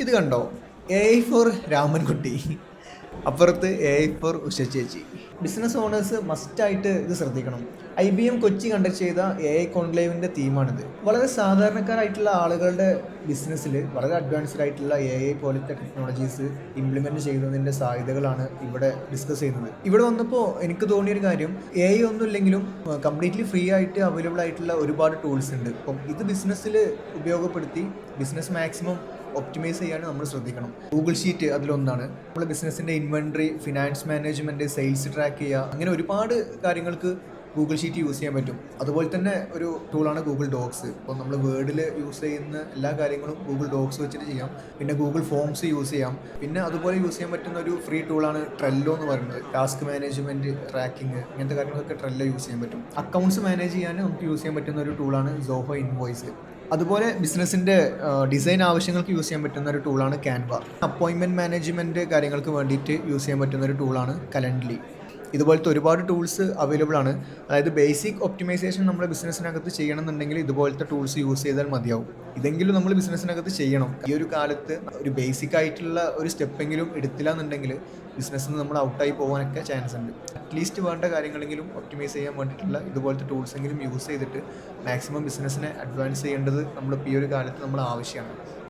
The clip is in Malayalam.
ഇത് കണ്ടോ? എ ഫോർ രാമൻകുട്ടി, അപ്പുറത്ത് ഫോർ ഉഷ ചേച്ചി. ബിസിനസ് ഓണേഴ്സ് മസ്റ്റായിട്ട് ഇത് ശ്രദ്ധിക്കണം. IBM കൊച്ചി കണ്ടക്ട് ചെയ്ത കോൺക്ലേവിൻ്റെ തീമാണിത്. വളരെ സാധാരണക്കാരായിട്ടുള്ള ആളുകളുടെ ബിസിനസ്സിൽ വളരെ അഡ്വാൻസ്ഡ് ആയിട്ടുള്ള പോലത്തെ ടെക്നോളജീസ് ഇംപ്ലിമെൻറ്റ് ചെയ്യുന്നതിൻ്റെ സാധ്യതകളാണ് ഇവിടെ ഡിസ്കസ് ചെയ്യുന്നത്. ഇവിടെ വന്നപ്പോൾ എനിക്ക് തോന്നിയൊരു കാര്യം, ഒന്നും ഇല്ലെങ്കിലും കംപ്ലീറ്റ്ലി ഫ്രീ ആയിട്ട് അവൈലബിൾ ആയിട്ടുള്ള ഒരുപാട് ടൂൾസ് ഉണ്ട്. അപ്പം ഇത് ബിസിനസ്സിൽ ഉപയോഗപ്പെടുത്തി ബിസിനസ് മാക്സിമം ഒപ്റ്റിമൈസ് ചെയ്യാൻ നമ്മൾ ശ്രദ്ധിക്കണം. ഗൂഗിൾ ഷീറ്റ് അതിലൊന്നാണ്. നമ്മുടെ ബിസിനസ്സിൻ്റെ inventory, finance management, sales track ചെയ്യുക, അങ്ങനെ ഒരുപാട് കാര്യങ്ങൾക്ക് ഗൂഗിൾ ഷീറ്റ് യൂസ് ചെയ്യാൻ പറ്റും. അതുപോലെ തന്നെ ഒരു ടൂളാണ് ഗൂഗിൾ ഡോക്സ്. ഇപ്പോൾ നമ്മൾ വേർഡിൽ യൂസ് ചെയ്യുന്ന എല്ലാ കാര്യങ്ങളും ഗൂഗിൾ ഡോക്സ് വെച്ചിട്ട് ചെയ്യാം. പിന്നെ ഗൂഗിൾ ഫോംസ് യൂസ് ചെയ്യാം. പിന്നെ അതുപോലെ യൂസ് ചെയ്യാൻ പറ്റുന്ന ഒരു ഫ്രീ ടൂളാണ് ട്രെല്ലോ എന്ന് പറയുന്നത്. ടാസ്ക് മാനേജ്മെൻറ്റ്, ട്രാക്കിംഗ്, ഇങ്ങനത്തെ കാര്യങ്ങളൊക്കെ ട്രെല്ലോ യൂസ് ചെയ്യാൻ പറ്റും. അക്കൗണ്ട്സ് മാനേജ് ചെയ്യാൻ നമുക്ക് യൂസ് ചെയ്യാൻ പറ്റുന്ന ഒരു ടൂളാണ് സോഹോ ഇൻവോയ്സ്. അതുപോലെ ബിസിനസ്സിൻ്റെ ഡിസൈൻ ആവശ്യങ്ങൾക്ക് യൂസ് ചെയ്യാൻ പറ്റുന്ന ഒരു ടൂളാണ് ക്യാൻവ. അപ്പോയിൻമെൻറ്റ് മാനേജ്മെൻറ്റ് കാര്യങ്ങൾക്ക് വേണ്ടിയിട്ട് യൂസ് ചെയ്യാൻ പറ്റുന്ന ഒരു ടൂളാണ് കലൻഡ്ലി. ഇതുപോലത്തെ ഒരുപാട് ടൂൾസ് അവൈലബിൾ ആണ്. അതായത് ബേസിക് ഒപ്റ്റിമൈസേഷൻ നമ്മുടെ ബിസിനസ്സിനകത്ത് ചെയ്യണമെന്നുണ്ടെങ്കിൽ ഇതുപോലത്തെ ടൂൾസ് യൂസ് ചെയ്താൽ മതിയാവും. ഇതെങ്കിലും നമ്മൾ ബിസിനസ്സിനകത്ത് ചെയ്യണം. ഈ ഒരു കാലത്ത് ഒരു ബേസിക് ആയിട്ടുള്ള ഒരു സ്റ്റെപ്പെങ്കിലും എടുത്തില്ല എന്നുണ്ടെങ്കിൽ ബിസിനസ്സിൽ നിന്ന് നമ്മൾ ഔട്ടായി പോകാനൊക്കെ ചാൻസ് ഉണ്ട്. അറ്റ്ലീസ്റ്റ് വേണ്ട കാര്യങ്ങളെങ്കിലും ഒപ്റ്റിമൈസ് ചെയ്യാൻ വേണ്ടിയിട്ടുള്ള ഇതുപോലത്തെ ടൂൾസ് എങ്കിലും യൂസ് ചെയ്തിട്ട് മാക്സിമം ബിസിനസ്സിനെ അഡ്വാൻസ് ചെയ്യേണ്ടത് നമ്മളിപ്പോൾ ഈ ഒരു കാലത്ത് നമ്മൾ ആവശ്യമാണ്.